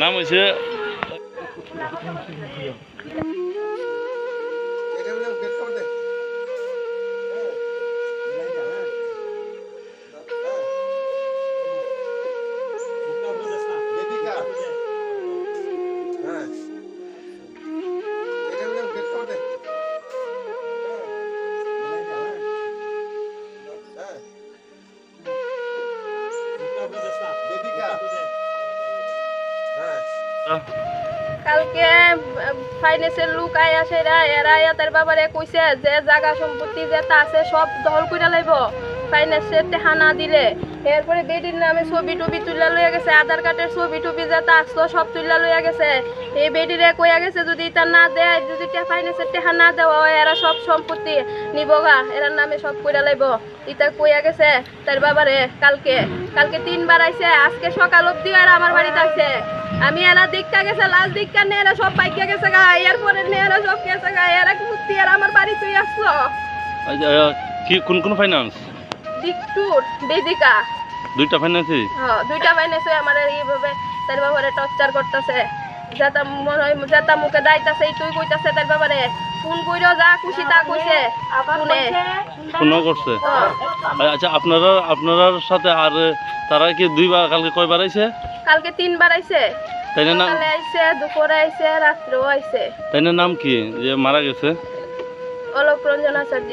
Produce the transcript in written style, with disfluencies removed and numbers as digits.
নাম হয়েছে কালকে ফাইন্যান্সের লোক আয়া সেরা এরা তার বাবারে কইছে যে জায়গা সম্পত্তি যেটা আছে সব দখল করে লাইব ফাইন্যান্সের টেহা না দিলে। এরপরে বেডির নামে ছবি টবি তুলে লইয়া গেছে, আধার কার্ডের ছবি টবি যেটা আসলো সব তুলে লইয়া গেছে। এই বেডিরে কইয়া গেছে যদি এটা না দেয়, যদি ফাইন্যান্সের টেহা না দেওয়া হয় এরা সব সম্পত্তি নিবগা, এরার নামে সব করে লাইব। এটা কইয়া গেছে তার বাবারে কালকে 3বার আইছে, আজকে সকাল অব্দি এরা আমার বাড়িতে আছে। আমি এরা দীক্ষা গেছে, লাস্ট দীক্ষা নিয়ে এরা সব পাইকা গেছে গা, এরপরে নিয়ে এরা সব গেছে গা। এরা কুত্তি এরা আমার বাড়িতেই আসলো। কি কোন ফাইন্যান্স? দিকটুর বেদিকা দুইটা ফাইন্যান্সই? হ্যাঁ, দুইটা ফাইন্যান্সে আমার এইভাবে তার বাবারে টর্চার করতেছে। যেটা মনে হয় যেটা মুখে দাইতাছে তুই কইতাছে তার বাবারে ফোন কইরো যা খুশি তা কইছে ফোনও করছে। আচ্ছা, আপনার সাথে আর তারা কি দুইবার কালকে কয়বার আইছে? কালকে 3বার আইছে। তাই না? সকালে আইছে, দুপুরে আইছে, রাত্রেও আইছে। তাই না? নাম কি যে মারা গেছে? অলোক রঞ্জন আচার্য।